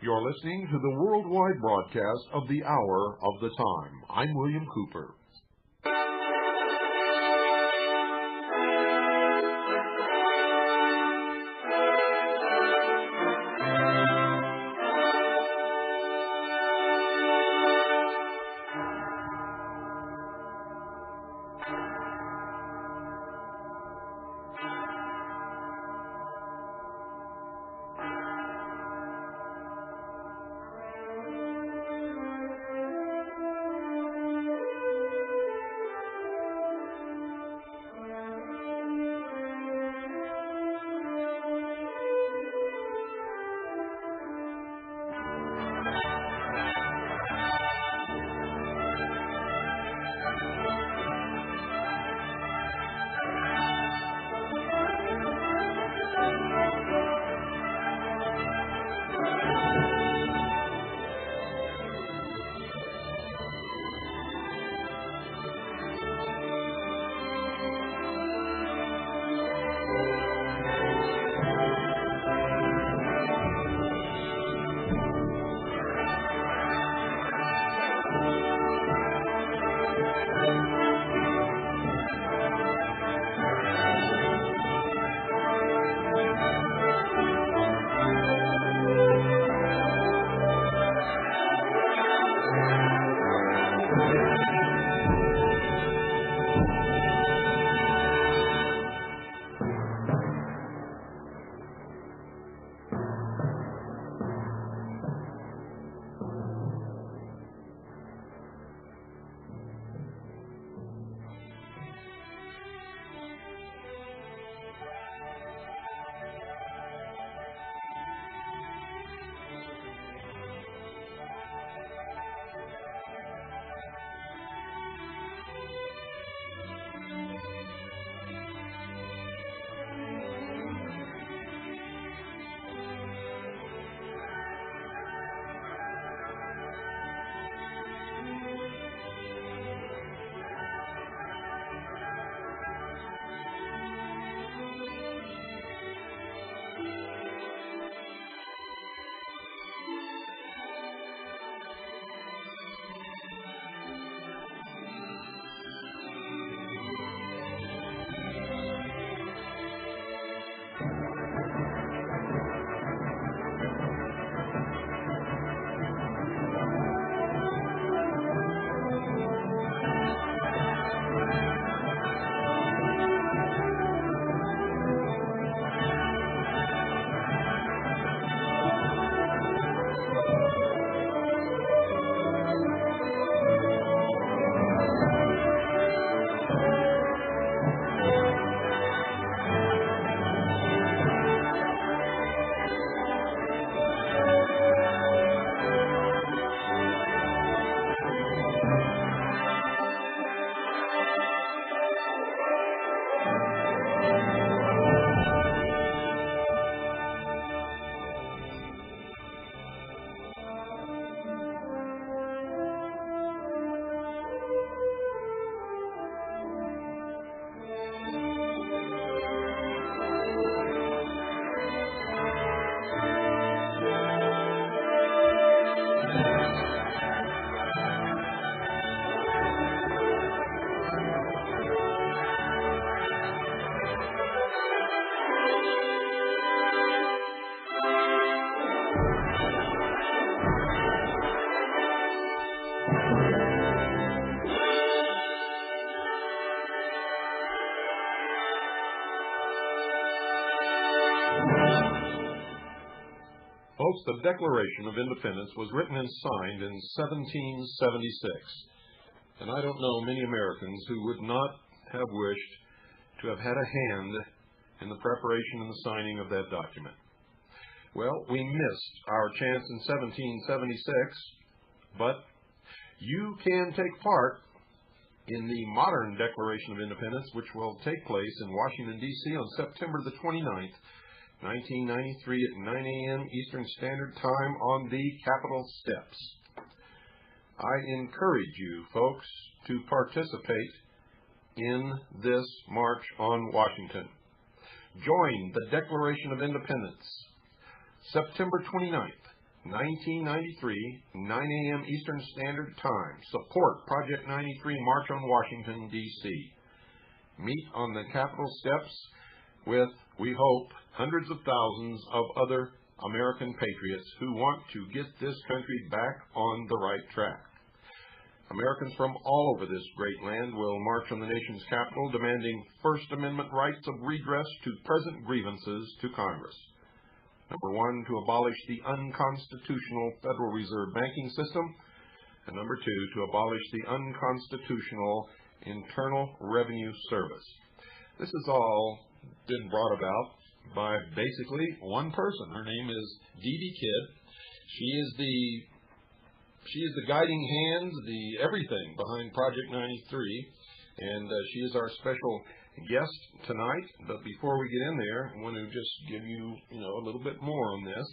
You're listening to the worldwide broadcast of the Hour of the Time. I'm William Cooper. Folks, the Declaration of Independence was written and signed in 1776. And I don't know many Americans who would not have wished to have had a hand in the preparation and the signing of that document. Well, we missed our chance in 1776, but you can take part in the modern Declaration of Independence, which will take place in Washington, D.C. on September the 29th, 1993 at 9 a.m. Eastern Standard Time on the Capitol steps. I encourage you, folks, to participate in this March on Washington. Join the Declaration of Independence, September 29th, 1993, 9 a.m. Eastern Standard Time. Support Project 93 March on Washington, D.C. Meet on the Capitol steps with, we hope, hundreds of thousands of other American patriots who want to get this country back on the right track. Americans from all over this great land will march on the nation's capital demanding First Amendment rights of redress to present grievances to Congress. Number one, to abolish the unconstitutional Federal Reserve banking system. And number two, to abolish the unconstitutional Internal Revenue Service. This has all been brought about by basically one person. Her name is Devy Kidd. She is the guiding hand, the everything behind Project 93, and she is our special guest tonight. But before we get in there, I want to just give you, a little bit more on this.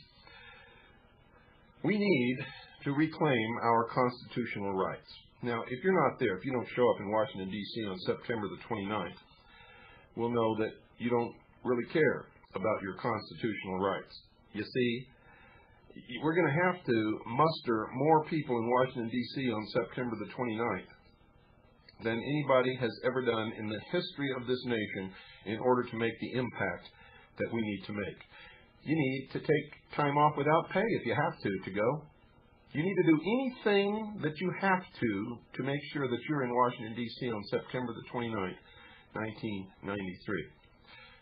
We need to reclaim our constitutional rights. Now, if you're not there, if you don't show up in Washington, D.C. on September the 29th, we'll know that you don't really care about your constitutional rights. You see, we're going to have to muster more people in Washington, D.C. on September the 29th than anybody has ever done in the history of this nation in order to make the impact that we need to make. You need to take time off without pay if you have to go. You need to do anything that you have to make sure that you're in Washington, D.C. on September the 29th, 1993.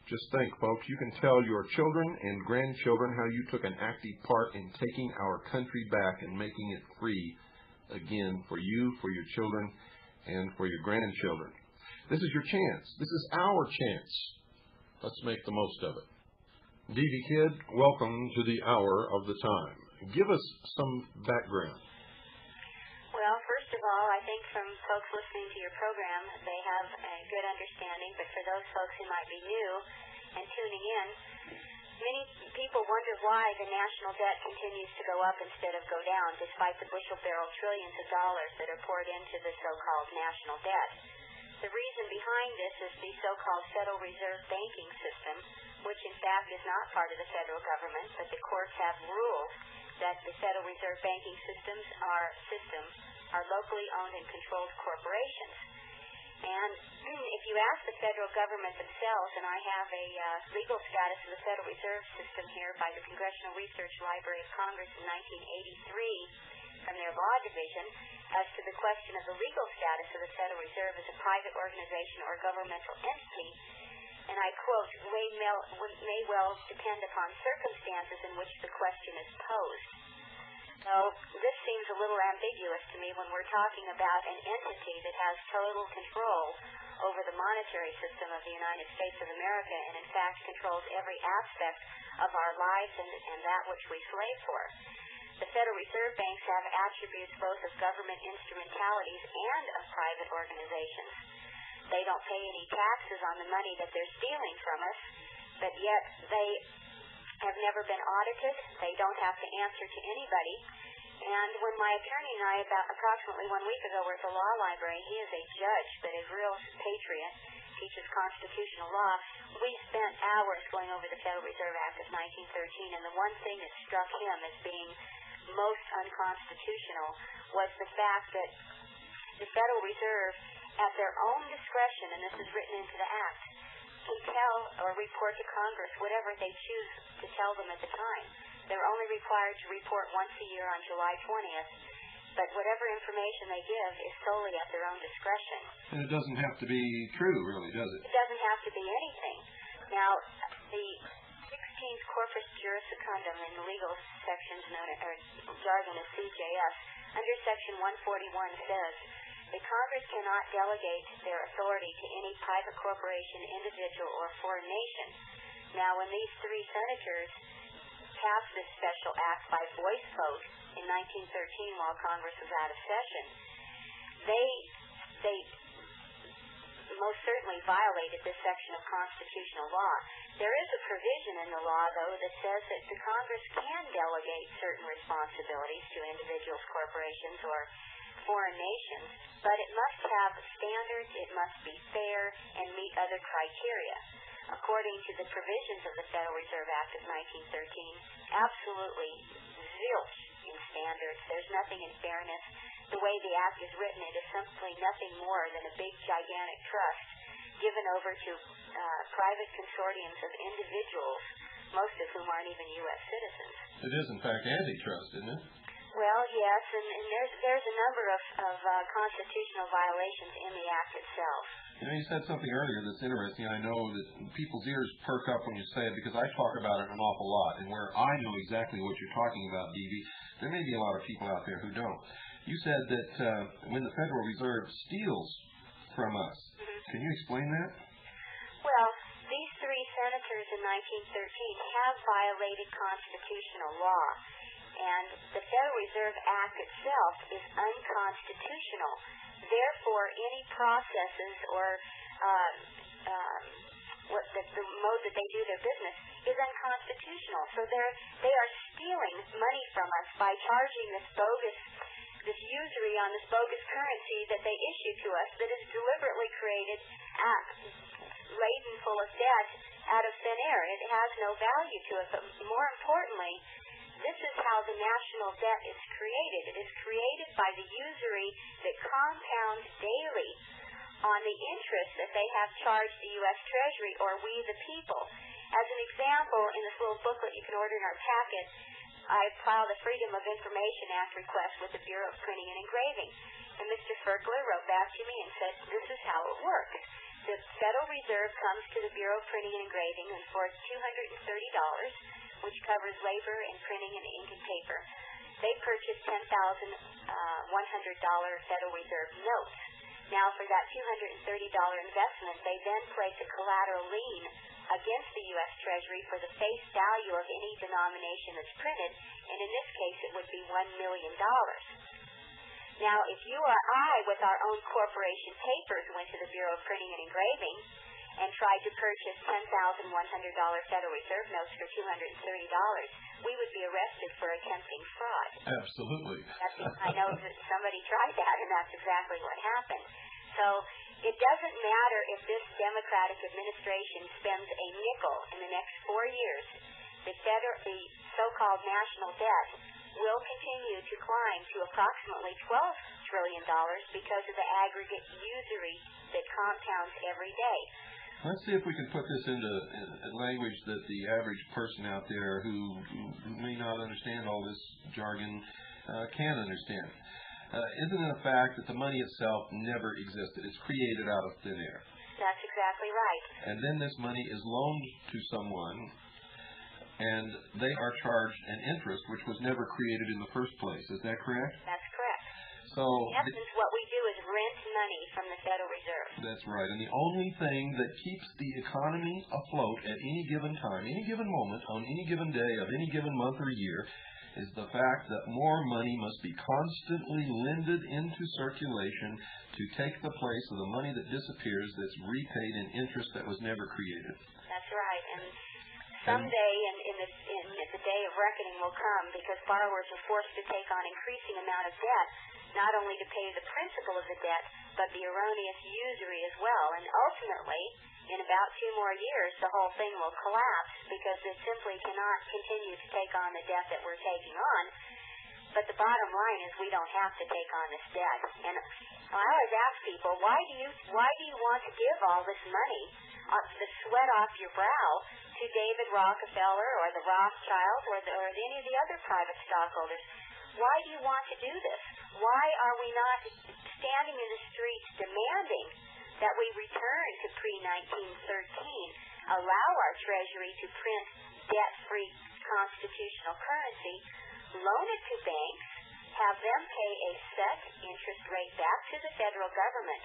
Just think, folks, you can tell your children and grandchildren how you took an active part in taking our country back and making it free again for you, for your children, and for your grandchildren. This is your chance. This is our chance. Let's make the most of it. Devy Kidd, welcome to the hour of the time. Give us some background. Well, first of all, I think from folks listening to your program, they have a good understanding, but for those folks who might be new and tuning in, many people wonder why the national debt continues to go up instead of go down, despite the bushel-barrel trillions of dollars that are poured into the so-called national debt. The reason behind this is the so-called Federal Reserve banking system, which in fact is not part of the federal government, but the courts have ruled that the Federal Reserve banking systems are locally owned and controlled corporations. And if you ask the federal government themselves, and I have a legal status of the Federal Reserve System here by the Congressional Research Library of Congress in 1983 from their law division, as to the question of the legal status of the Federal Reserve as a private organization or governmental entity, and I quote, may well depend upon circumstances in which the question is posed. So this seems a little ambiguous to me when we're talking about an entity that has total control over the monetary system of the United States of America and in fact controls every aspect of our lives and that which we slave for. The Federal Reserve banks have attributes both of government instrumentalities and of private organizations. They don't pay any taxes on the money that they're stealing from us, but yet they have never been audited. They don't have to answer to anybody. And when my attorney and I, about approximately 1 week ago, were at the law library, he is a judge, but a real patriot, teaches constitutional law. We spent hours going over the Federal Reserve Act of 1913, and the one thing that struck him as being most unconstitutional was the fact that the Federal Reserve, at their own discretion, and this is written into the Act, can tell or report to Congress whatever they choose to tell them at the time. They're only required to report once a year on July 20th, but whatever information they give is solely at their own discretion. And it doesn't have to be true, really, does it? It doesn't have to be anything. Now, the 16th Corpus Juris Secundum in the legal sections known as jargon as CJS, under Section 141 says, the Congress cannot delegate their authority to any private corporation, individual, or foreign nation. Now, when these three senators passed this special act by voice vote in 1913 while Congress was out of session, they most certainly violated this section of constitutional law. There is a provision in the law, though, that says that the Congress can delegate certain responsibilities to individuals, corporations, or foreign nations, but it must have standards, it must be fair, and meet other criteria. According to the provisions of the Federal Reserve Act of 1913, absolutely zilch in standards. There's nothing in fairness. The way the Act is written, it is simply nothing more than a big, gigantic trust given over to private consortiums of individuals, most of whom aren't even U.S. citizens. It is, in fact, antitrust, isn't it? Well, yes, and there's a number of constitutional violations in the Act itself. You know, you said something earlier that's interesting. I know that people's ears perk up when you say it because I talk about it an awful lot. And where I know exactly what you're talking about, Devy, there may be a lot of people out there who don't. You said that when the Federal Reserve steals from us, can you explain that? Well, these three senators in 1913 have violated constitutional law. And the Federal Reserve Act itself is unconstitutional. Therefore, any processes or the mode that they do their business is unconstitutional. So they are stealing money from us by charging this usury on this bogus currency that they issue to us that is deliberately created, laden full of debt out of thin air. It has no value to it. But more importantly, this is how the national debt is created. It is created by the usury that compounds daily on the interest that they have charged the U.S. Treasury or we the people. As an example, in this little booklet you can order in our packet, I filed a Freedom of Information Act request with the Bureau of Printing and Engraving. And Mr. Ferkler wrote back to me and said, this is how it works. The Federal Reserve comes to the Bureau of Printing and Engraving and for $230, which covers labor and printing and ink and paper, they purchase $10,100 Federal Reserve notes. Now, for that $230 investment, they then place a collateral lien against the U.S. Treasury for the face value of any denomination that's printed, and in this case, it would be $1 million. Now, if you or I, with our own corporation papers, went to the Bureau of Printing and Engraving and tried to purchase $10,100 Federal Reserve notes for $230, we would be arrested for attempting fraud. Absolutely. I know that somebody tried that, and that's exactly what happened. So it doesn't matter if this Democratic administration spends a nickel in the next 4 years. The so-called national debt will continue to climb to approximately $12 trillion because of the aggregate usury that compounds every day. Let's see if we can put this into language that the average person out there who may not understand all this jargon can understand. Isn't it a fact that the money itself never existed? It's created out of thin air. That's exactly right. And then this money is loaned to someone, and they are charged an interest which was never created in the first place. Is that correct? That's correct. So, in essence, what we do is rent money from the Federal Reserve. That's right. And the only thing that keeps the economy afloat at any given time, any given moment, on any given day of any given month or year, is the fact that more money must be constantly lended into circulation to take the place of the money that disappears that's repaid in interest that was never created. That's right. And someday, the day of reckoning will come because borrowers are forced to take on increasing amount of debt, not only to pay the principal of the debt, but the erroneous usury as well. And ultimately, in about 2 more years, the whole thing will collapse because it simply cannot continue to take on the debt that we're taking on. But the bottom line is we don't have to take on this debt. And I always ask people, why do you want to give all this money, the sweat off your brow, to David Rockefeller or the Rothschilds or any of the other private stockholders? Why do you want to do this? Why are we not standing in the streets demanding that we return to pre-1913, allow our Treasury to print debt-free constitutional currency, loan it to banks, have them pay a set interest rate back to the federal government?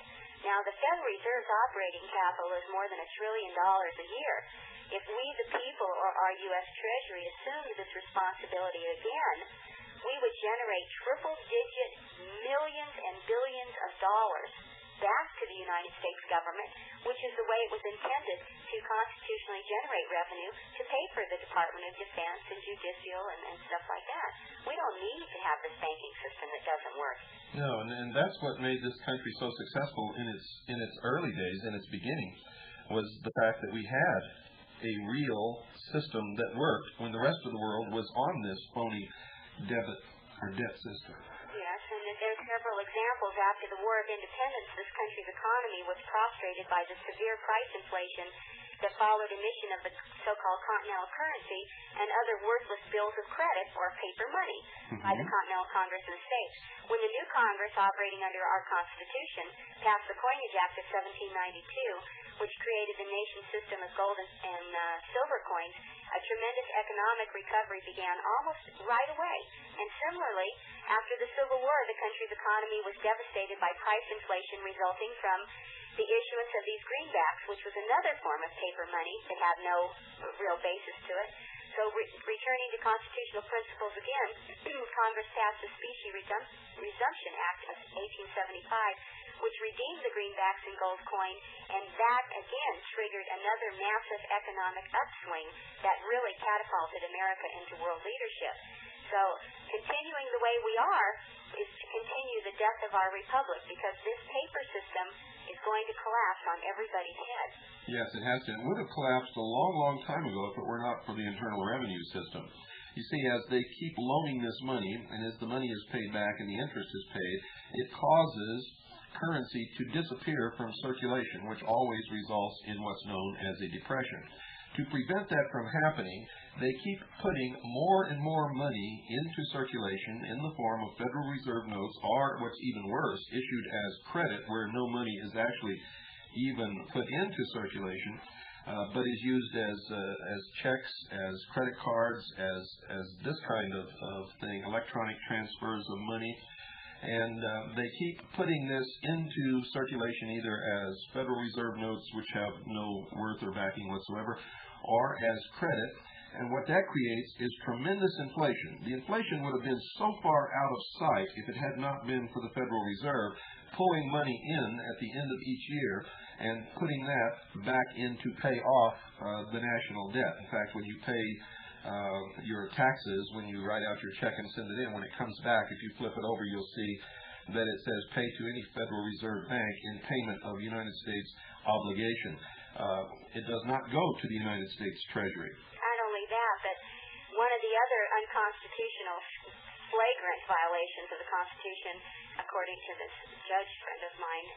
Now, the Federal Reserve's operating capital is more than $1 trillion a year. If we, the people, or our U.S. Treasury, assumed this responsibility again, we would generate triple-digit millions and billions of dollars back to the United States government, which is the way it was intended to constitutionally generate revenue to pay for the Department of Defense and judicial and stuff like that. We don't need to have this banking system that doesn't work. No, and that's what made this country so successful in its early days, in its beginning, was the fact that we had a real system that worked when the rest of the world was on this phony debit or debt system. Yes, and there are several examples. After the War of Independence, this country's economy was prostrated by the severe price inflation that followed emission of the so-called continental currency and other worthless bills of credit or paper money by the Continental Congress and the states. When the new Congress, operating under our Constitution, passed the Coinage Act of 1792, which created the nation's system of gold and silver coins, a tremendous economic recovery began almost right away. And similarly, after the Civil War, the country's economy was devastated by price inflation resulting from the issuance of these greenbacks, which was another form of paper money that had no real basis to it. So returning to constitutional principles again, Congress passed the Specie Resumption Act of 1875, which redeemed the greenbacks and gold coin, and that again triggered another massive economic upswing that really catapulted America into world leadership. So continuing the way we are is to continue the death of our republic, because this paper system is going to collapse on everybody's head. Yes, it has to. It would have collapsed a long, long time ago if it were not for the Internal Revenue System. You see, as they keep loaning this money, and as the money is paid back and the interest is paid, it causes currency to disappear from circulation, which always results in what's known as a depression. To prevent that from happening, they keep putting more and more money into circulation in the form of Federal Reserve notes, or what's even worse, issued as credit, where no money is actually even put into circulation, but is used as checks, as credit cards, as this kind of thing, electronic transfers of money. And they keep putting this into circulation either as Federal Reserve notes, which have no worth or backing whatsoever, or as credit. And what that creates is tremendous inflation. The inflation would have been so far out of sight if it had not been for the Federal Reserve pulling money in at the end of each year and putting that back in to pay off the national debt. In fact, when you pay your taxes, when you write out your check and send it in, when it comes back, if you flip it over, you'll see that it says pay to any Federal Reserve Bank in payment of United States obligation. It does not go to the United States Treasury. Not only that, but one of the other unconstitutional flagrant violations of the Constitution, according to this judge friend of mine,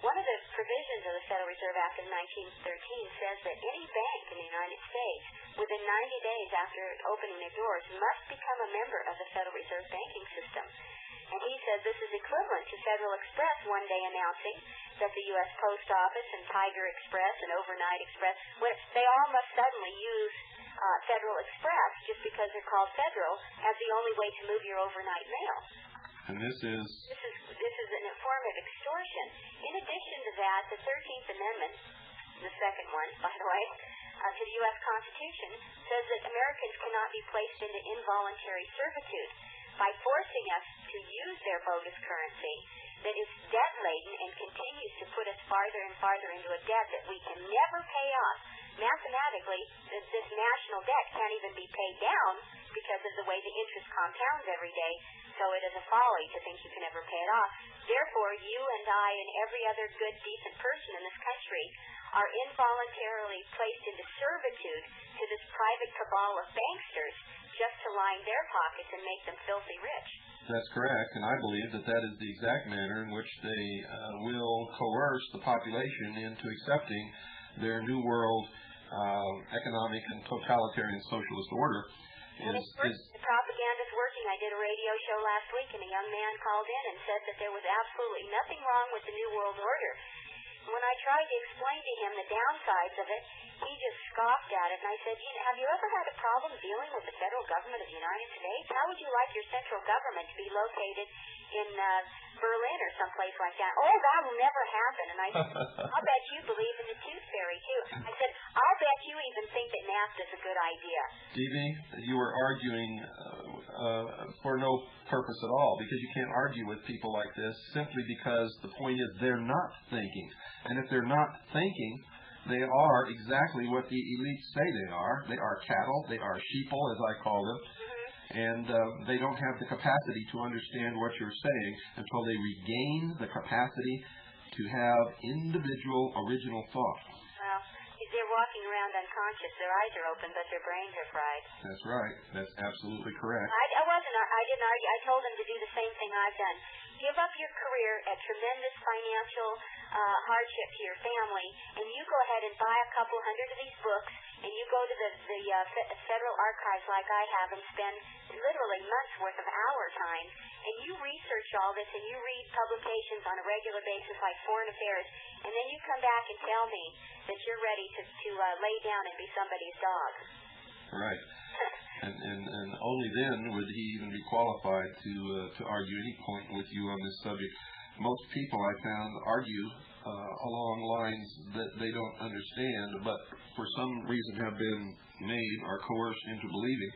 one of the provisions of the Federal Reserve Act of 1913 says that any bank in the United States, within 90 days after opening their doors, must become a member of the Federal Reserve banking system. And he says this is equivalent to Federal Express one day announcing that the U.S. Post Office and Tiger Express and Overnight Express, they all must suddenly use Federal Express just because they're called Federal as the only way to move your overnight mail. And this is a form of extortion. In addition to that, the 13th Amendment, the second one, by the way, to the U.S. Constitution, says that Americans cannot be placed into involuntary servitude by forcing us to use their bogus currency that is debt-laden and continues to put us farther and farther into a debt that we can never pay off. Mathematically, this national debt can't even be paid down because of the way the interest compounds every day, so it is a folly to think you can ever pay it off. Therefore, you and I and every other good, decent person in this country are involuntarily placed into servitude to this private cabal of banksters just to line their pockets and make them filthy rich. That's correct, and I believe that that is the exact manner in which they will coerce the population into accepting their New World economic and totalitarian socialist order. The propaganda's working. I did a radio show last week, and a young man called in and said that there was absolutely nothing wrong with the New World Order. When I tried to explain to him the downsides of it, he just scoffed at it, and I said, have you ever had a problem dealing with the federal government of the United States? How would you like your central government to be located in Berlin or someplace like that? Oh, that will never happen. And I said, I'll bet you believe in the tooth fairy, too. I said, I'll bet you even think that NAFTA is a good idea. Devy, you were arguing for no purpose at all, because you can't argue with people like this simply because the point is they're not thinking. And if they're not thinking, they are exactly what the elites say they are. They are cattle. They are sheeple, as I call them. And they don't have the capacity to understand what you're saying until they regain the capacity to have individual original thought. Well, they're walking around unconscious. Their eyes are open, but their brains are fried. That's right. That's absolutely correct. I didn't argue. I told them to do the same thing I've done. Give up your career at tremendous financial hardship to your family, and you go ahead and buy a couple hundred of these books, and you go to the federal archives like I have and spend literally months worth of our time, and you research all this, and you read publications on a regular basis like Foreign Affairs, and then you come back and tell me that you're ready to lay down and be somebody's dog. Right. And only then would he even be qualified to argue any point with you on this subject. Most people, I found, argue along lines that they don't understand, but for some reason have been made or coerced into believing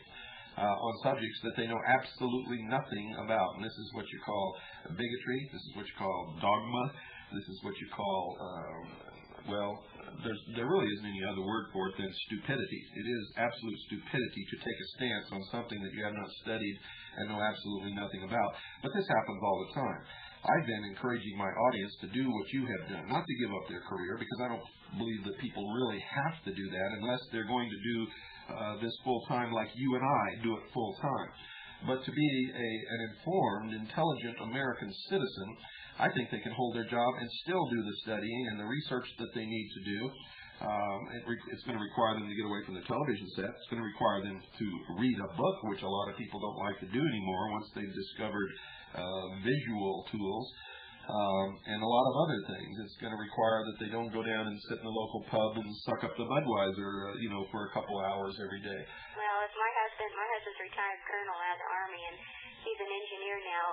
on subjects that they know absolutely nothing about. And this is what you call bigotry. This is what you call dogma. This is what you call, there really isn't any other word for it than stupidity. It is absolute stupidity to take a stance on something that you have not studied and know absolutely nothing about. But this happens all the time. I've been encouraging my audience to do what you have done, not to give up their career, because I don't believe that people really have to do that unless they're going to do this full-time like you and I do it full-time. But to be an informed, intelligent American citizen, I think they can hold their job and still do the studying and the research that they need to do. It's going to require them to get away from the television set. It's going to require them to read a book, which a lot of people don't like to do anymore once they've discovered visual tools, and a lot of other things. It's going to require that they don't go down and sit in the local pub and suck up the Budweiser, for a couple hours every day. Well, it's my husband's retired colonel out of the Army, and he's an engineer now,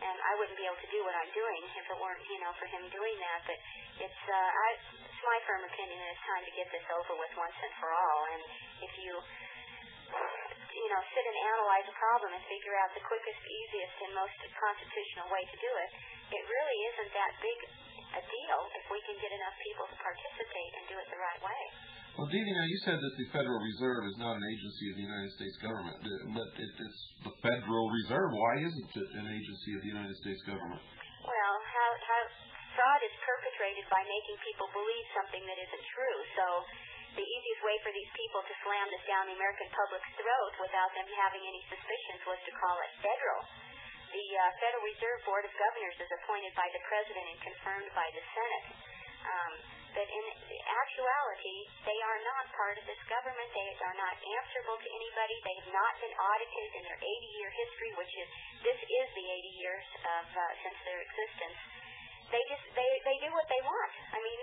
and I wouldn't be able to do what I'm doing if it weren't, for him doing that. But it's my firm opinion that it's time to get this over with once and for all. And if you sit and analyze a problem and figure out the quickest, easiest, and most constitutional way to do it, it really isn't that big a deal if we can get enough people to participate and do it the right way. Well, Devy, now you said that the Federal Reserve is not an agency of the United States government, but it's the Federal Reserve. Why isn't it an agency of the United States government? Well, how fraud is perpetrated by making people believe something that isn't true. So the easiest way for these people to slam this down the American public's throat without them having any suspicions was to call it federal. The Federal Reserve Board of Governors is appointed by the President and confirmed by the Senate. But in actuality, they are not part of this government. They are not answerable to anybody. They have not been audited in their 80-year history, this is the 80 years since their existence. They do what they want. I mean,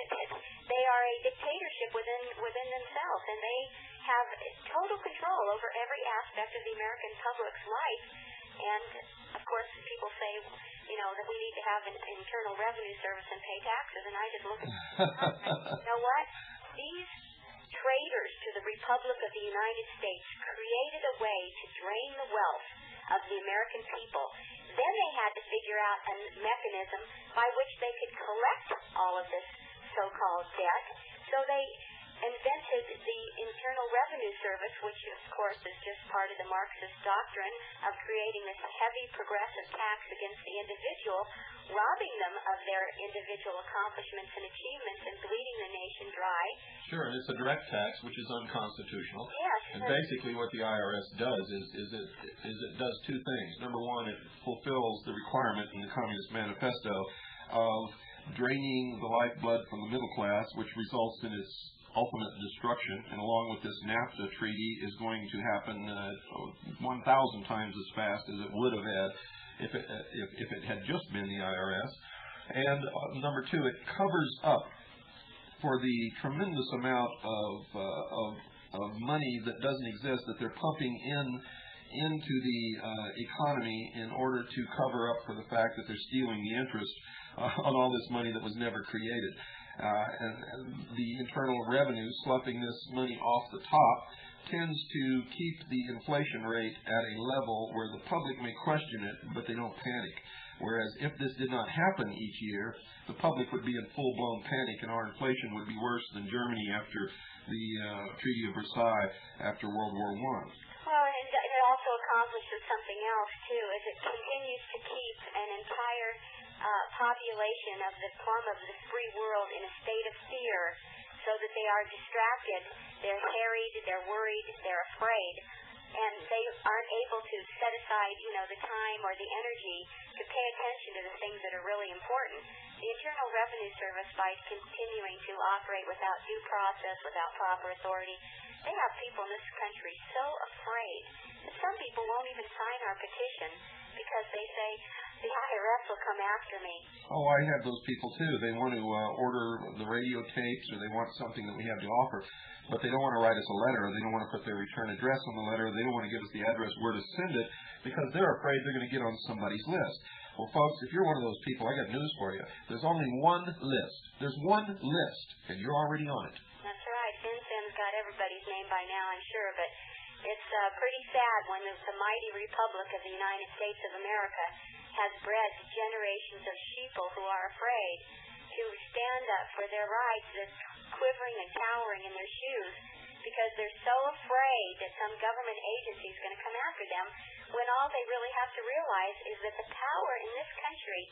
they are a dictatorship within themselves, and they have total control over every aspect of the American public's life. And of course, people say, that we need to have an internal revenue service and pay taxes. And I just look at you know what? These traitors to the Republic of the United States created a way to drain the wealth of the American people. Then they had to figure out a mechanism by which they could collect all of this so-called debt. So they invented the Internal Revenue Service, which of course is just part of the Marxist doctrine of creating this heavy progressive tax against the individual, robbing them of their individual accomplishments and achievements and bleeding the nation dry. Sure, and it's a direct tax, which is unconstitutional. Yes. And basically what the IRS does is it does two things. Number one, it fulfills the requirement in the Communist Manifesto of draining the lifeblood from the middle class, which results in its ultimate destruction, and along with this NAFTA treaty is going to happen 1,000 times as fast as it would have had if it had just been the IRS. And number two, it covers up for the tremendous amount of money that doesn't exist that they're pumping into the economy in order to cover up for the fact that they're stealing the interest on all this money that was never created. And the Internal Revenue sloughing this money off the top tends to keep the inflation rate at a level where the public may question it, but they don't panic. Whereas if this did not happen each year, the public would be in full-blown panic, and our inflation would be worse than Germany after the Treaty of Versailles after World War I. Well, and it also accomplishes something else, too, is it continues to keep an entire population of the plum of the free world in a state of fear, so that they are distracted, they're harried, they're worried, they're afraid, and they aren't able to set aside, the time or the energy to pay attention to the things that are really important. The Internal Revenue Service, by continuing to operate without due process, without proper authority, they have people in this country so afraid that some people won't even sign our petition because they say, the IRS will come after me. Oh, I have those people too. They want to order the radio tapes, or they want something that we have to offer, but they don't want to write us a letter. They don't want to put their return address on the letter. They don't want to give us the address where to send it because they're afraid they're going to get on somebody's list. Well, folks, if you're one of those people, I got news for you. There's only one list. There's one list, and you're already on it. That's right. FinCEN's got everybody's name by now, I'm sure, but it's pretty sad when the mighty Republic of the United States of America has bred generations of sheeple who are afraid to stand up for their rights, that's quivering and cowering in their shoes because they're so afraid that some government agency is going to come after them, when all they really have to realize is that the power in this country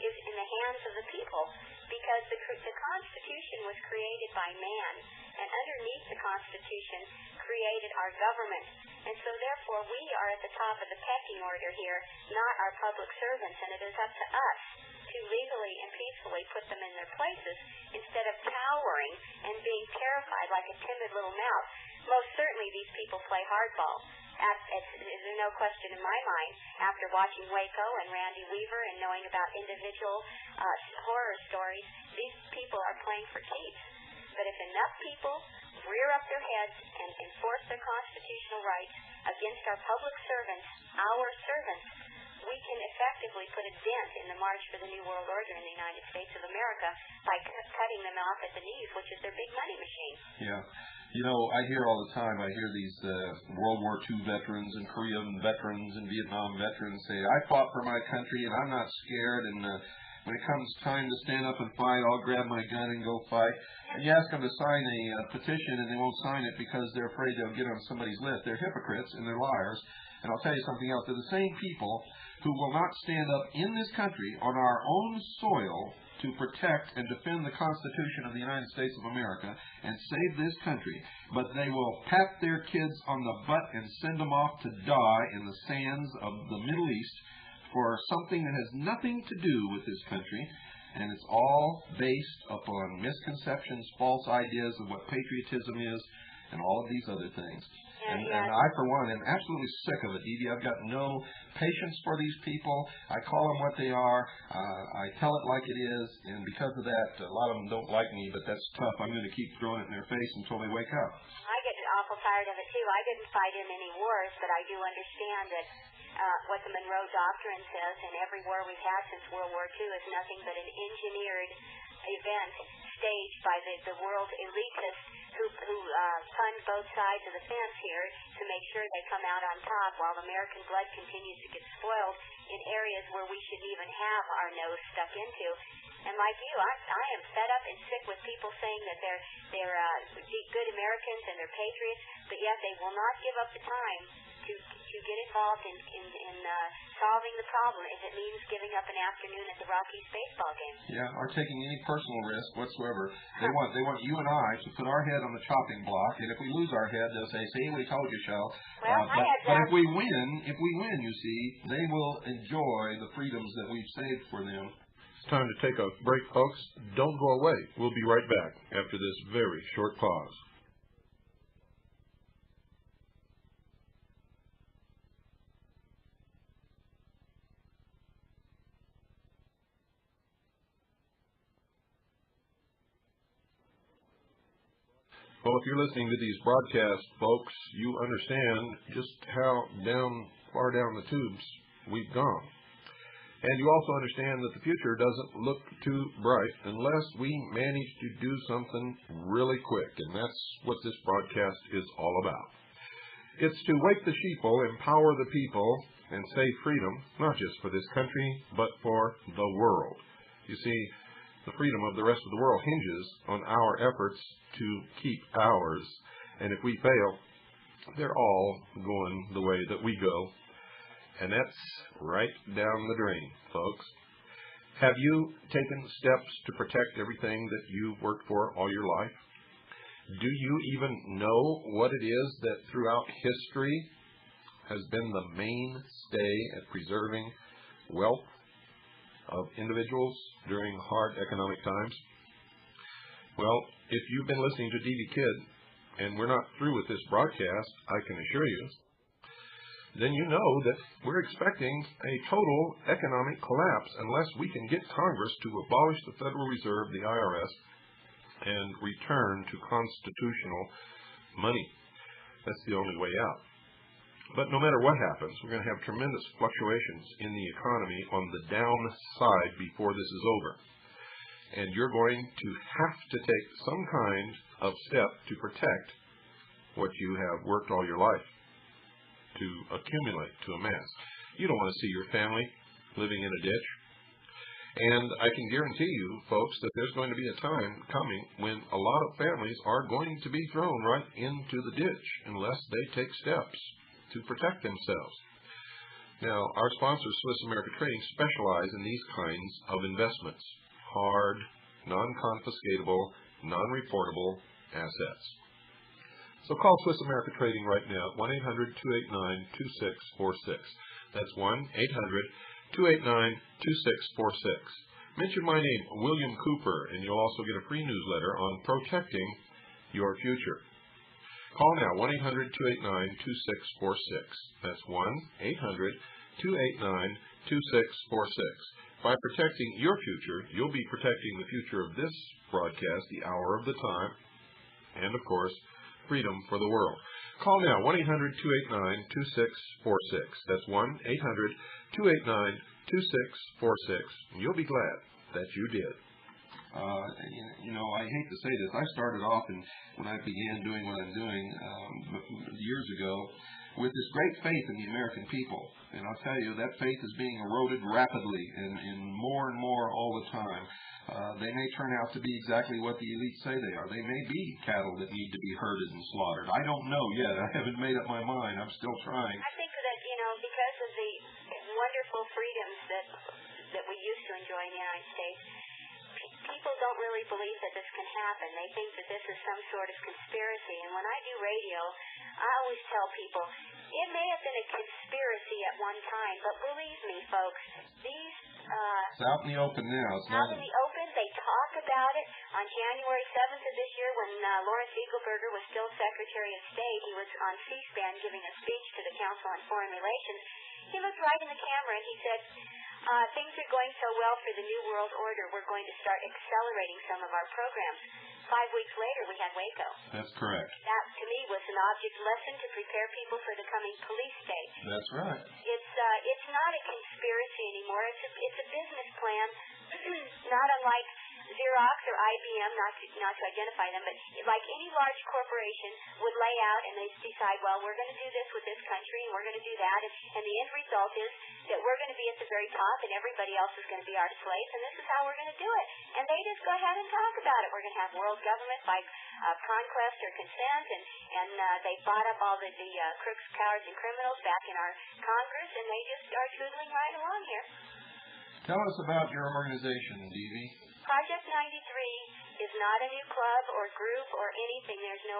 is in the hands of the people, because the Constitution was created by man, and underneath the Constitution created our government. And so therefore we are at the top of the pecking order here, not our public servants, and it is up to us to legally and peacefully put them in their places instead of cowering and being terrified like a timid little mouse. Most certainly these people play hardball. There's no question in my mind, after watching Waco and Randy Weaver and knowing about individual horror stories, these people are playing for keeps. But if enough people rear up their heads and enforce their constitutional rights against our public servants, our servants, we can effectively put a dent in the march for the New World Order in the United States of America by cutting them off at the knees, which is their big money machine. Yeah. I hear all the time, I hear these World War II veterans and Korean veterans and Vietnam veterans say, I fought for my country and I'm not scared, and when it comes time to stand up and fight, I'll grab my gun and go fight. And you ask them to sign a petition and they won't sign it because they're afraid they'll get on somebody's list. They're hypocrites and they're liars. And I'll tell you something else. They're the same people who will not stand up in this country on our own soil to protect and defend the Constitution of the United States of America and save this country, but they will pat their kids on the butt and send them off to die in the sands of the Middle East for something that has nothing to do with this country, and it's all based upon misconceptions, false ideas of what patriotism is, and all of these other things. And I, for one, am absolutely sick of it, Evie. I've got no patience for these people. I call them what they are. I tell it like it is, and because of that, a lot of them don't like me, but that's tough. I'm going to keep throwing it in their face until they wake up. I get awful tired of it, too. I didn't fight in any wars, but I do understand that what the Monroe Doctrine says, and every war we've had since World War II is nothing but an engineered event staged by the world elitists who fund both sides of the fence here to make sure they come out on top while American blood continues to get spoiled in areas where we shouldn't even have our nose stuck into. And like you, I am fed up and sick with people saying that they're good Americans and they're patriots, but yet they will not give up the time to get involved in solving the problem if it means giving up an afternoon at the Rockies baseball game. Yeah, or taking any personal risk whatsoever. They want you and I to put our head on the chopping block, and if we lose our head, they'll say, "See, we told you so." Well, but if we win, you see, they will enjoy the freedoms that we've saved for them. It's time to take a break, folks. Don't go away. We'll be right back after this very short pause. Well, if you're listening to these broadcasts, folks, you understand just how far down the tubes we've gone. And you also understand that the future doesn't look too bright unless we manage to do something really quick. And that's what this broadcast is all about. It's to wake the sheeple, empower the people, and save freedom, not just for this country, but for the world. You see, the freedom of the rest of the world hinges on our efforts to keep ours. And if we fail, they're all going the way that we go. And that's right down the drain, folks. Have you taken steps to protect everything that you've worked for all your life? Do you even know what it is that throughout history has been the mainstay at preserving wealth of individuals during hard economic times? Well, if you've been listening to Devy Kid, and we're not through with this broadcast, I can assure you, then you know that we're expecting a total economic collapse unless we can get Congress to abolish the Federal Reserve, the IRS, and return to constitutional money. That's the only way out. But no matter what happens, we're going to have tremendous fluctuations in the economy on the downside before this is over. And you're going to have to take some kind of step to protect what you have worked all your life to accumulate, to amass. You don't want to see your family living in a ditch. And I can guarantee you, folks, that there's going to be a time coming when a lot of families are going to be thrown right into the ditch unless they take steps to protect themselves. Now, our sponsor, Swiss America Trading, specialize in these kinds of investments: hard, non-confiscatable, non-reportable assets. So call Swiss America Trading right now at 1-800-289-2646. That's 1-800-289-2646. Mention my name, William Cooper, and you'll also get a free newsletter on protecting your future. Call now, 1-800-289-2646. That's 1-800-289-2646. By protecting your future, you'll be protecting the future of this broadcast, the hour of the time, and, of course, freedom for the world. Call now, 1-800-289-2646. That's 1-800-289-2646. And you'll be glad that you did. I hate to say this. I started off when I began doing what I'm doing years ago with this great faith in the American people. And I'll tell you, that faith is being eroded rapidly and more all the time. They may turn out to be exactly what the elites say they are. They may be cattle that need to be herded and slaughtered. I don't know yet. I haven't made up my mind. I'm still trying. I think that, because of the wonderful freedoms that we used to enjoy in the United States, people don't really believe that this can happen. They think that this is some sort of conspiracy. And when I do radio, I always tell people, it may have been a conspiracy at one time, but believe me, folks, these... it's out in the open now. It's out in the open. They talk about it. On January 7th of this year, when Lawrence Eagleburger was still Secretary of State, he was on C-SPAN giving a speech to the Council on Foreign Relations. He looked right in the camera and he said, things are going so well for the New World Order, we're going to start accelerating some of our programs. 5 weeks later, we had Waco. That's correct. That, to me, was an object lesson to prepare people for the coming police state. That's right. It's not a conspiracy anymore. It's a business plan, not unlike Xerox or IBM, not to identify them, but like any large corporation would lay out and they decide, well, we're going to do this with this country and we're going to do that, and the end result is that we're going to be at the very top and everybody else is going to be our slaves, and this is how we're going to do it. And they just go ahead and talk about it. We're going to have world government by conquest or consent, and they bought up all the crooks, cowards, and criminals back in our Congress, and they just are tootling right along here. Tell us about your organization, Devy. Project 93 is not a new club or group or anything. There's no,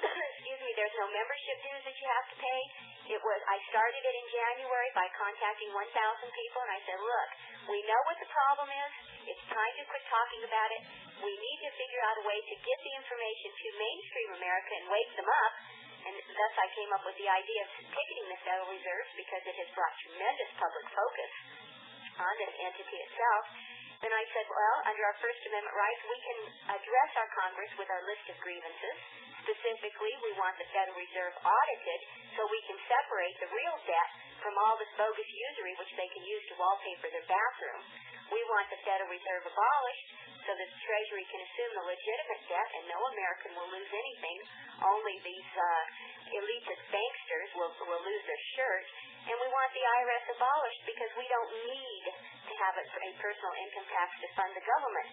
there's no membership dues that you have to pay. I started it in January by contacting 1,000 people, and I said, look, we know what the problem is. It's time to quit talking about it. We need to figure out a way to get the information to mainstream America and wake them up. And thus I came up with the idea of picketing the Federal Reserve because it has brought tremendous public focus on this entity itself. Then I said, well, under our First Amendment rights, we can address our Congress with our list of grievances. Specifically, we want the Federal Reserve audited so we can separate the real debt from all this bogus usury which they can use to wallpaper their bathroom. We want the Federal Reserve abolished so that the Treasury can assume the legitimate debt and no American will lose anything. Only these elitist banksters will lose their shirt, and we want the IRS abolished because we don't need to have a personal income tax to fund the government.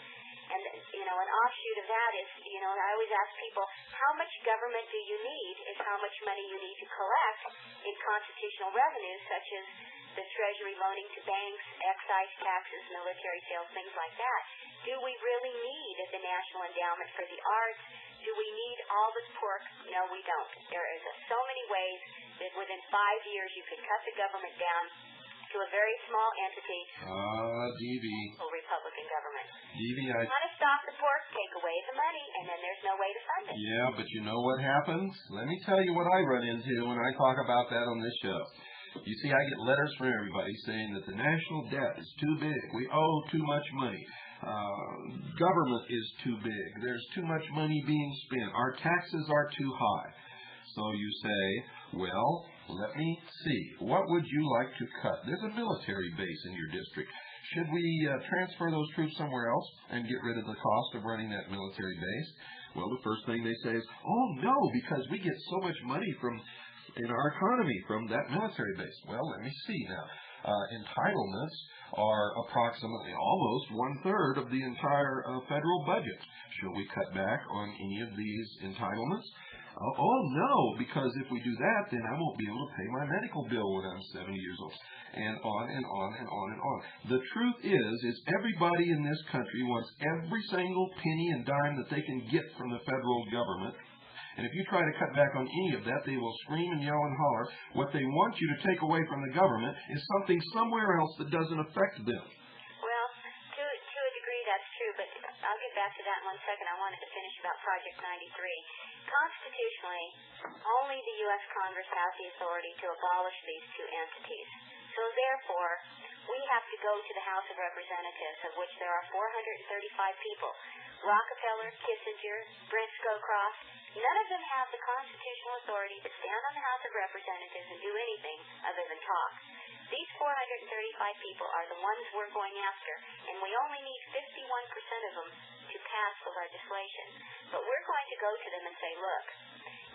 And, an offshoot of that is, I always ask people, how much government do you need is how much money you need to collect in constitutional revenues, such as the Treasury loaning to banks, excise taxes, military sales, things like that. Do we really need the National Endowment for the Arts? Do we need all this pork? No, we don't. There is so many ways that within 5 years you could cut the government down to a very small entity. Devy. Republican government. Devy, I want to stop the pork, take away the money, and then there's no way to fund it. Yeah, but you know what happens? Let me tell you what I run into when I talk about that on this show. You see, I get letters from everybody saying that the national debt is too big. We owe too much money. Government is too big. There's too much money being spent. Our taxes are too high. So you say, well, let me see. What would you like to cut? There's a military base in your district. Should we transfer those troops somewhere else and get rid of the cost of running that military base? Well, the first thing they say is, oh, no, because we get so much money in our economy from that military base. Well, let me see now. Entitlements are approximately almost 1/3 of the entire federal budget. Should we cut back on any of these entitlements? Oh, no, because if we do that, then I won't be able to pay my medical bill when I'm 70 years old. And on and on and on and on. The truth is everybody in this country wants every single penny and dime that they can get from the federal government. And if you try to cut back on any of that, they will scream and yell and holler. What they want you to take away from the government is something somewhere else that doesn't affect them. Well, to a degree that's true, but I'll get back to that in 1 second. I wanted to finish about Project 93. Constitutionally, only the U.S. Congress has the authority to abolish these two entities. So therefore, we have to go to the House of Representatives, of which there are 435 people. Rockefeller, Kissinger, Brent Scowcroft, none of them have the constitutional authority to stand on the House of Representatives and do anything other than talk. These 435 people are the ones we're going after, and we only need 51% of them to pass the legislation. But we're going to go to them and say, look,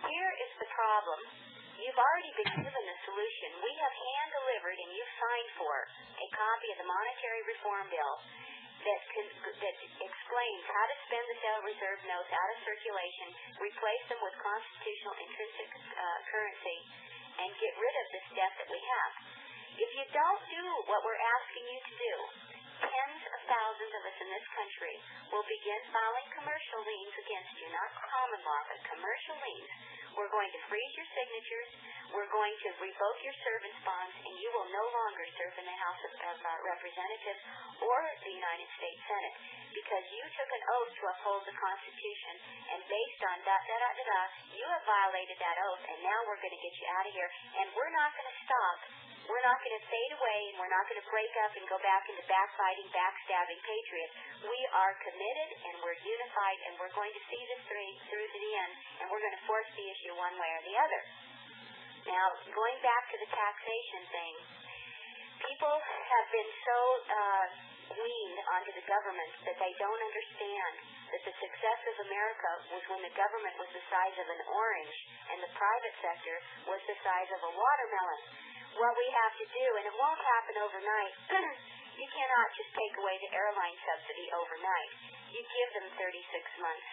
here is the problem. You've already been given the solution. We have hand-delivered, and you've signed for, a copy of the Monetary Reform Bill that explains how to spend the Federal Reserve notes out of circulation, replace them with constitutional intrinsic currency, and get rid of this debt that we have. If you don't do what we're asking you to do, tens of thousands of us in this country will begin filing commercial liens against you, not common law, but commercial liens. We're going to freeze your signatures. We're going to revoke your servants' bonds, and you will no longer serve in the House of Representatives or the United States Senate because you took an oath to uphold the Constitution, and based on you have violated that oath, and now we're going to get you out of here, and we're not going to stop. We're not going to fade away, and we're not going to break up and go back into backfighting, backstabbing patriots. We are committed, and we're unified, and we're going to see this through to the end, and we're going to force the issue one way or the other. Now, going back to the taxation thing, people have been so weaned onto the government that they don't understand that the success of America was when the government was the size of an orange and the private sector was the size of a watermelon. What we have to do, and it won't happen overnight, you cannot just take away the airline subsidy overnight. You give them 36 months.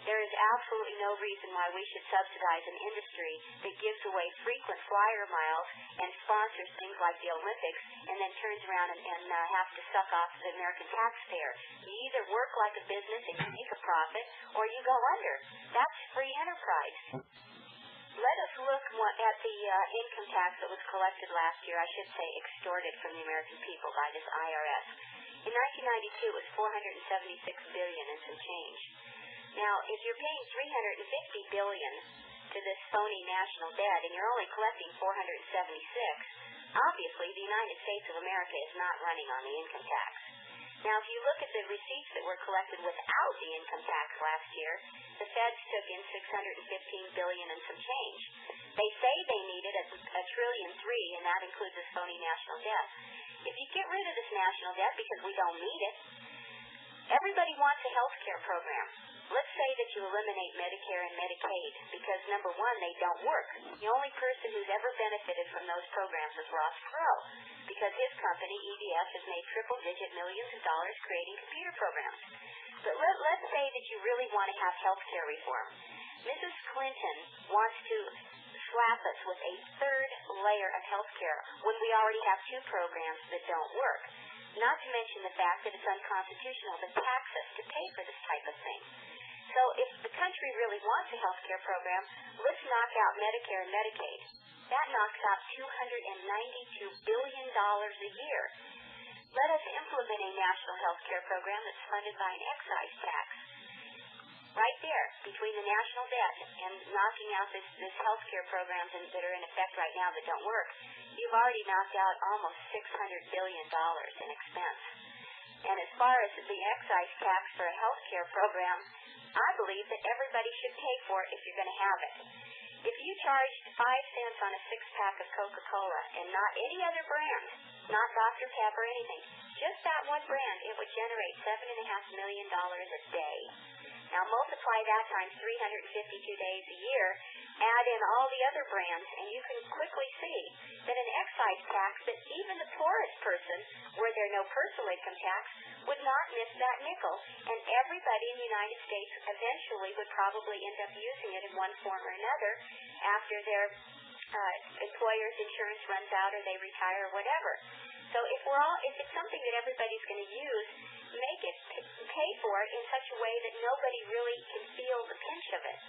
There is absolutely no reason why we should subsidize an industry that gives away frequent flyer miles and sponsors things like the Olympics and then turns around and has to suck off the American taxpayer. You either work like a business and you make a profit or you go under. That's free enterprise. Let us look at the income tax that was collected last year, I should say extorted from the American people by this IRS. In 1992, it was $476 billion and some change. Now, if you're paying $350 billion to this phony national debt and you're only collecting $476, obviously the United States of America is not running on the income tax. Now, if you look at the receipts that were collected without the income tax last year, the feds took in $615 billion and some change. They say they needed $1.3 trillion, and that includes this phony national debt. If you get rid of this national debt because we don't need it, everybody wants a health care program. Let's say that you eliminate Medicare and Medicaid because, number one, they don't work. The only person who's ever benefited from those programs is Ross Perot because his company, EBS, has made triple-digit millions of dollars creating computer programs. But let's say that you really want to have health care reform. Mrs. Clinton wants to slap us with a third layer of health care when we already have two programs that don't work. Not to mention the fact that it's unconstitutional to tax us to pay for this type of thing. So if the country really wants a health care program, let's knock out Medicare and Medicaid. That knocks out $292 billion a year. Let us implement a national health care program that's funded by an excise tax. Right there, between the national debt and knocking out this health care programs that are in effect right now that don't work, you've already knocked out almost $600 billion in expense. And as far as the excise tax for a health care program, I believe that everybody should pay for it if you're going to have it. If you charged 5 cents on a 6-pack of Coca-Cola and not any other brand, not Dr. Pepper or anything, just that one brand, it would generate $7.5 million a day. Now multiply that times 352 days a year, add in all the other brands, and you can quickly see that an excise tax that even the poorest person, where there no personal income tax, would not miss that nickel. And everybody in the United States eventually would probably end up using it in one form or another after their employer's insurance runs out or they retire or whatever. So if it's something that everybody's going to use, make it pay for it in such a way that nobody really can feel the pinch of it.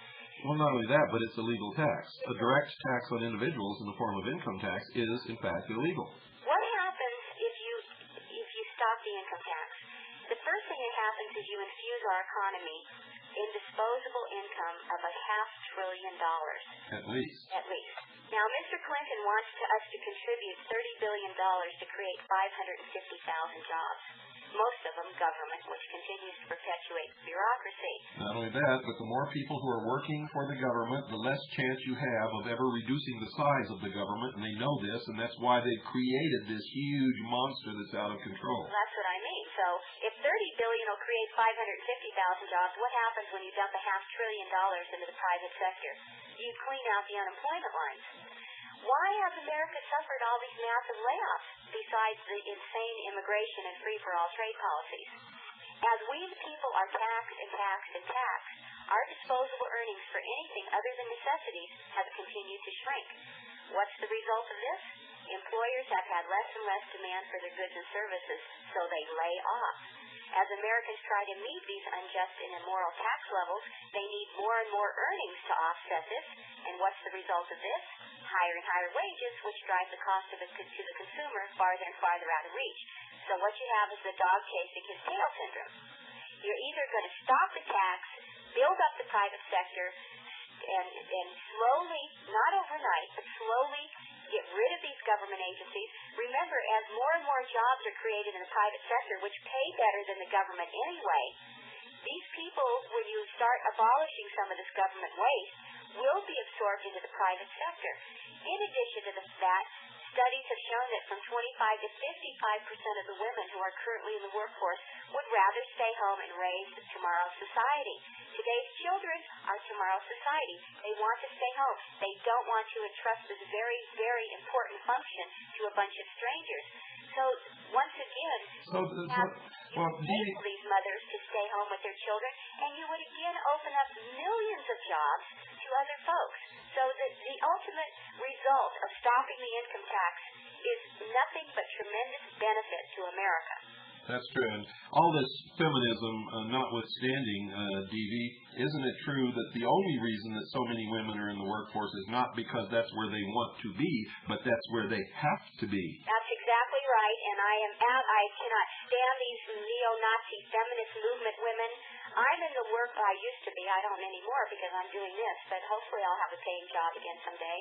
Well, not only that, but it's a legal tax. A direct tax on individuals in the form of income tax is, in fact, illegal. What happens if you stop the income tax? The first thing that happens is you infuse our economy in disposable income of $500 billion. At least. At least. Now, Mr. Clinton wants us to contribute $30 billion to create 550,000 jobs. Most of them government, which continues to perpetuate bureaucracy. Not only that, but the more people who are working for the government, the less chance you have of ever reducing the size of the government, and they know this, and that's why they've created this huge monster that's out of control. That's what I mean. So if $30 billion will create 550,000 jobs, what happens when you dump $500 billion into the private sector? You clean out the unemployment lines. Why has America suffered all these massive layoffs besides the insane immigration and free-for-all trade policies? As we, the people, are taxed and taxed and taxed, our disposable earnings for anything other than necessities have continued to shrink. What's the result of this? Employers have had less and less demand for their goods and services, so they lay off. As Americans try to meet these unjust and immoral tax levels, they need more and more earnings to offset this. And what's the result of this? Higher and higher wages, which drive the cost of it to the consumer farther and farther out of reach. So what you have is the dog chasing his tail syndrome. You're either going to stop the tax, build up the private sector, and slowly, not overnight, but slowly get rid of these government agencies. Remember, as more and more jobs are created in the private sector, which pay better than the government anyway, these people, when you start abolishing some of this government waste, will be absorbed into the private sector. In addition to that, studies have shown that from 25 to 55% of the women who are currently in the workforce would rather stay home and raise tomorrow's society. Today's children are tomorrow's society. They want to stay home. They don't want to entrust this very, very important function to a bunch of strangers. So, once again, you enable these mothers to stay home with their children, and you would again open up millions of jobs to other folks. So the ultimate result of stopping the income tax is nothing but tremendous benefit to America. That's true. And all this feminism notwithstanding, Devy, isn't it true that the only reason that so many women are in the workforce is not because that's where they want to be, but that's where they have to be? That's exactly right, and I cannot stand these neo-Nazi feminist movement women. I'm in the work I used to be. I don't anymore because I'm doing this, but hopefully I'll have a paying job again someday.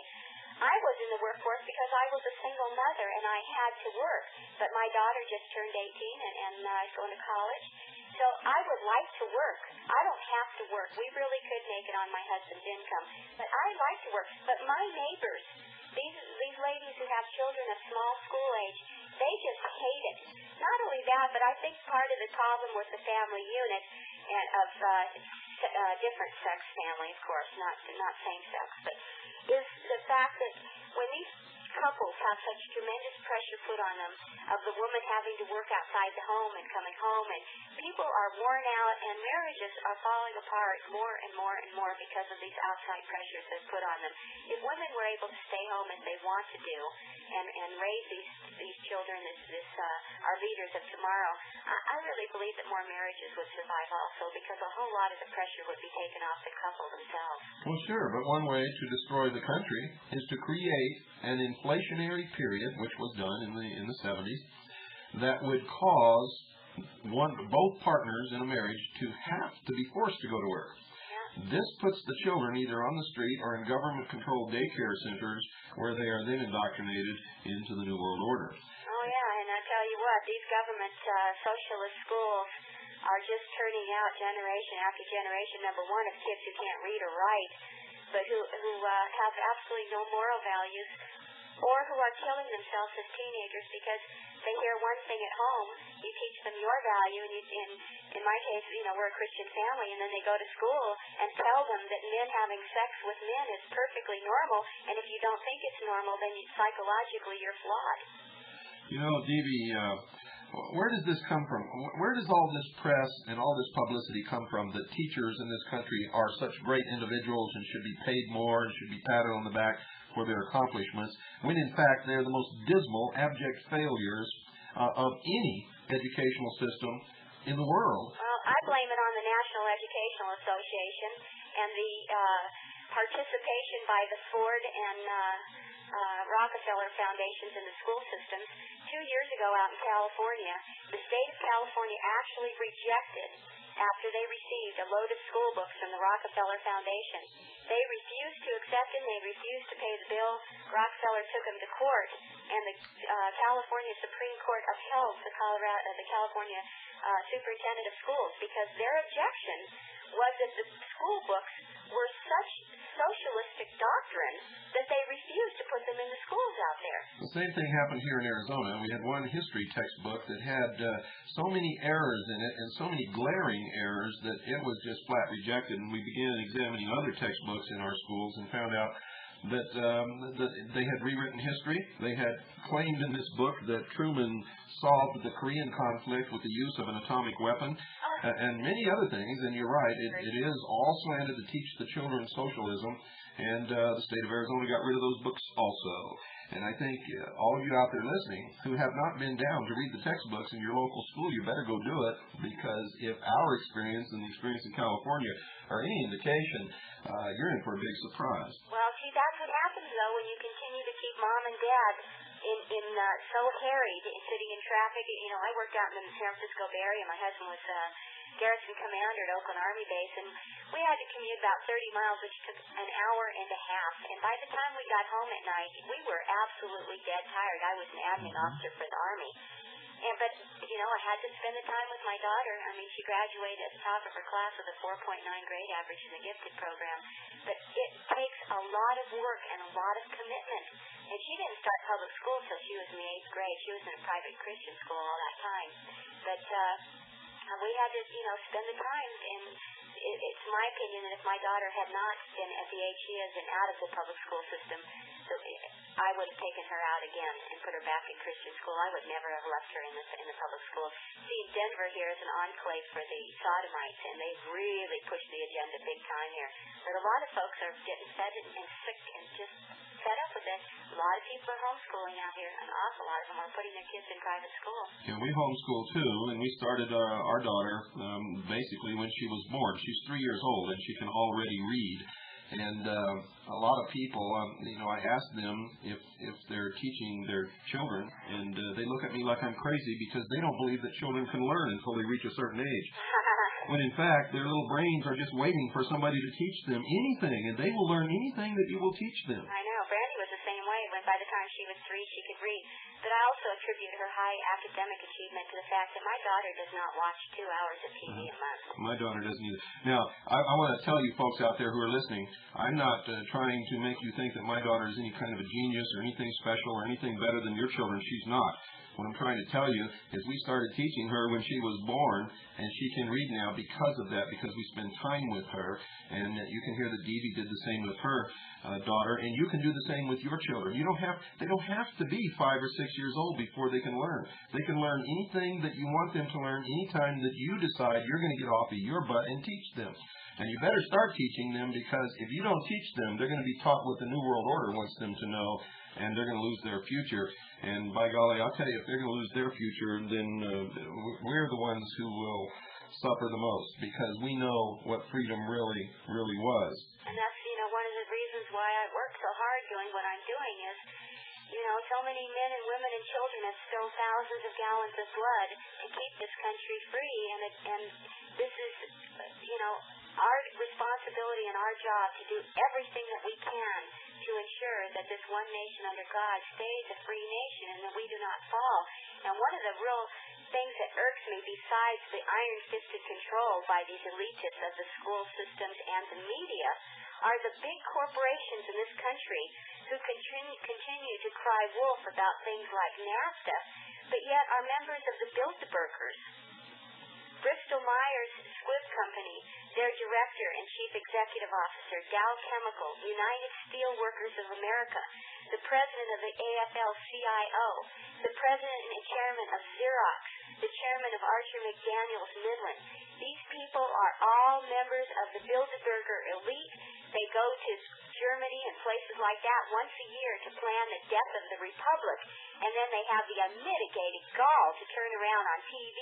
I was in the workforce because I was a single mother and I had to work. But my daughter just turned 18 and is going to college. So I would like to work. I don't have to work. We really could make it on my husband's income. But I like to work. But my neighbors, these ladies who have children of small school age, They just hate it. Not only that, but I think part of the problem with the family unit and of different sex family, of course, not same sex, but is the fact that when these couples have such tremendous pressure put on them of the woman having to work outside the home and coming home, and people are worn out and marriages are falling apart more and more and more because of these outside pressures that are put on them. If women were able to stay home as they want to do and raise these children as our leaders of tomorrow, I really believe that more marriages would survive also, because a whole lot of the pressure would be taken off the couple themselves. Well, sure, but one way to destroy the country is to create an inflationary period, which was done in the 70s, that would cause both partners in a marriage to have to be forced to go to work. This puts the children either on the street or in government-controlled daycare centers, where they are then indoctrinated into the New World Order. Oh, yeah, and I tell you what, these government socialist schools are just turning out generation after generation, number one, of kids who can't read or write, but who have absolutely no moral values, or who are killing themselves as teenagers because they hear one thing at home, you teach them your value, and in my case, we're a Christian family, and then they go to school and tell them that men having sex with men is perfectly normal, and if you don't think it's normal, then psychologically you're flawed. Devy, where does this come from? Where does all this press and all this publicity come from that teachers in this country are such great individuals and should be paid more and should be patted on the back for their accomplishments, when in fact they're the most dismal, abject failures of any educational system in the world? Well, I blame it on the National Educational Association and the participation by the Ford and Rockefeller foundations in the school systems. 2 years ago out in California, the state of California actually rejected, after they received a load of school books from the Rockefeller Foundation, they refused to accept them, they refused to pay the bill. Rockefeller took them to court, and the California Supreme Court upheld the California Superintendent of Schools, because their objection was that the school books were such socialistic doctrine that they refused to put them in the schools out there. The same thing happened here in Arizona. We had one history textbook that had so many errors in it and so many glaring errors that it was just flat rejected, and we began examining other textbooks in our schools and found out that they had rewritten history. They had claimed in this book that Truman solved the Korean conflict with the use of an atomic weapon, and many other things. And you're right, it is all slanted to teach the children socialism, and the state of Arizona got rid of those books also. And I think all of you out there listening who have not been down to read the textbooks in your local school, you better go do it, because if our experience and the experience in California are any indication, you're in for a big surprise. Well, see, that's what happens, though, when you continue to keep mom and dad in so harried, sitting in traffic. I worked out in the San Francisco Bay Area. My husband was garrison commander at Oakland Army Base, and we had to commute about 30 miles, which took an hour and a half. And by the time we got home at night, we were absolutely dead tired. I was an admin officer for the Army. But I had to spend the time with my daughter. I mean, she graduated at the top of her class with a 4.9 grade average in the gifted program. But it takes a lot of work and a lot of commitment. And she didn't start public school until she was in the 8th grade. She was in a private Christian school all that time. But we had to, spend the time. And it's my opinion that if my daughter had not been at the age she is and out of the public school system, I would have taken her out again and put her back in Christian school. I would never have left her in the public school. See, Denver here is an enclave for the sodomites, and they've really pushed the agenda big time here. But a lot of folks are getting fed and sick and just fed up with it. A lot of people are homeschooling out here. An awful lot of them are putting their kids in private school. Yeah, we homeschool too, and we started our daughter basically when she was born. She's 3 years old, and she can already read. And a lot of people, I ask them if they're teaching their children, and they look at me like I'm crazy because they don't believe that children can learn until they reach a certain age. When in fact, their little brains are just waiting for somebody to teach them anything, and they will learn anything that you will teach them. I know. Brandy was the same way. When by the time she was 3, she could read. But I also attribute her high academic achievement to the fact that my daughter does not watch 2 hours of TV a month. My daughter doesn't either. Now, I want to tell you folks out there who are listening, I'm not trying to make you think that my daughter is any kind of a genius or anything special or anything better than your children. She's not. What I'm trying to tell you is we started teaching her when she was born, and she can read now because of that, because we spend time with her. And you can hear that Devy did the same with her daughter, and you can do the same with your children. They don't have to be 5 or 6 years old before they can learn. They can learn anything that you want them to learn anytime that you decide you're going to get off of your butt and teach them. And you better start teaching them, because if you don't teach them, they're going to be taught what the New World Order wants them to know, and they're going to lose their future. And by golly, I'll tell you, if they're going to lose their future, then we're the ones who will suffer the most, because we know what freedom really, really was. And that's, one of the reasons why I work so hard doing what I'm doing is, so many men and women and children have spilled thousands of gallons of blood to keep this country free, and this is, our responsibility and our job to do everything that we can to ensure that this one nation under God stays a free nation and that we do not fall. And one of the real things that irks me, besides the iron-fisted control by these elitists of the school systems and the media, are the big corporations in this country who continue to cry wolf about things like NAFTA, but yet are members of the Bilderbergers. Bristol Myers Squibb Company, their director and chief executive officer, Dow Chemical, United Steelworkers of America, the president of the AFL-CIO, the president and chairman of Xerox, the chairman of Archer McDaniels Midland. These people are all members of the Bilderberger elite. They go to Germany and places like that once a year to plan the death of the Republic, and then they have the unmitigated gall to turn around on TV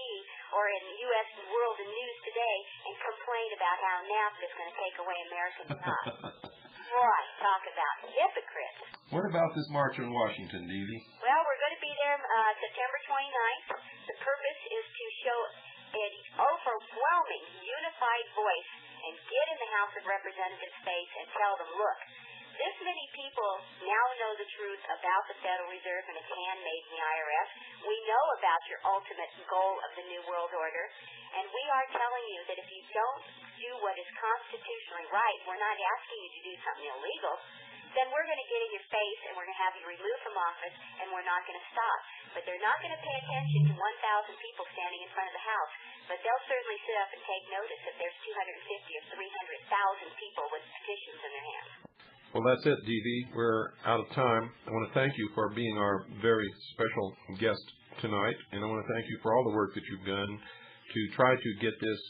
or in U.S. World and News Today and complain about how NAFTA is going to take away American jobs. Boy, talk about hypocrites. What about this march on Washington, Devy? Well, we're going to be there September 29th. The purpose is to show an overwhelming, unified voice and get in the House of Representatives' face and tell them, look, this many people now know the truth about the Federal Reserve and its handmaid in the IRS. We know about your ultimate goal of the New World Order, and we are telling you that if you don't do what is constitutionally right, we're not asking you to do something illegal, then we're going to get in your face and we're going to have you removed from office, and we're not going to stop. But they're not going to pay attention to 1,000 people standing in front of the House, but they'll certainly sit up and take notice if there's 250 or 300,000 people with petitions in their hands. Well, that's it, Devy. We're out of time. I want to thank you for being our very special guest tonight, and I want to thank you for all the work that you've done to try to get this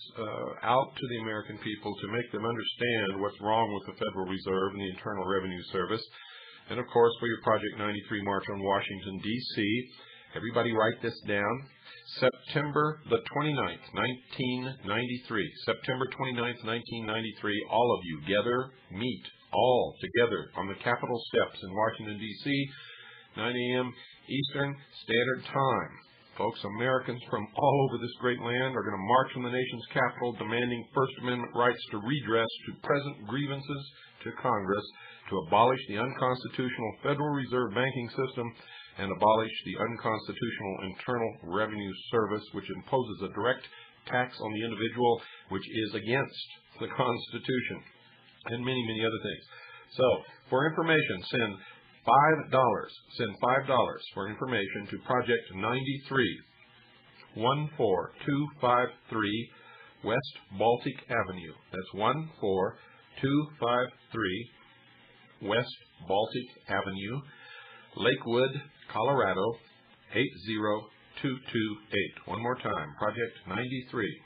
out to the American people, to make them understand what's wrong with the Federal Reserve and the Internal Revenue Service, and, of course, for your Project 93 March on Washington, D.C. Everybody write this down. September the 29th, 1993. September 29th, 1993. All of you meet all together on the Capitol steps in Washington, D.C., 9 a.m. Eastern Standard Time. Folks, Americans from all over this great land are going to march from the nation's capital demanding First Amendment rights to redress to present grievances to Congress, to abolish the unconstitutional Federal Reserve banking system and abolish the unconstitutional Internal Revenue Service, which imposes a direct tax on the individual, which is against the Constitution, and many, many other things. So, for information, send $5. Send $5 for information to Project 93, 14253 West Baltic Avenue. That's 14253 West Baltic Avenue, Lakewood, Colorado, 80228. One more time, Project 93,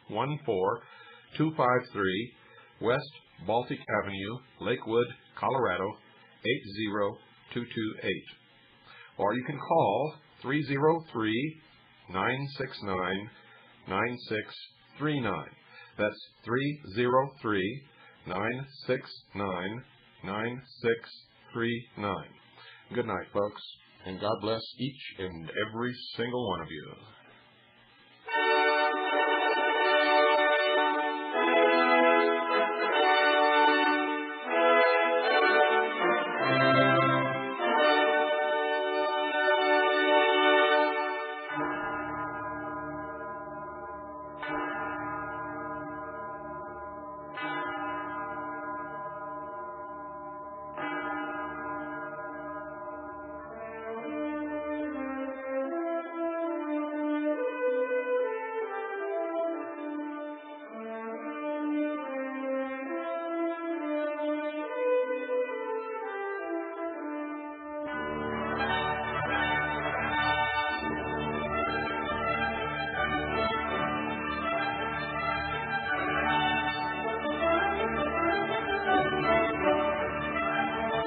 14253 West Baltic Avenue, Lakewood, Colorado, 80228. Or you can call 303-969-9639. That's 303-969-9639. Good night, folks, and God bless each and every single one of you.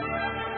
Thank you.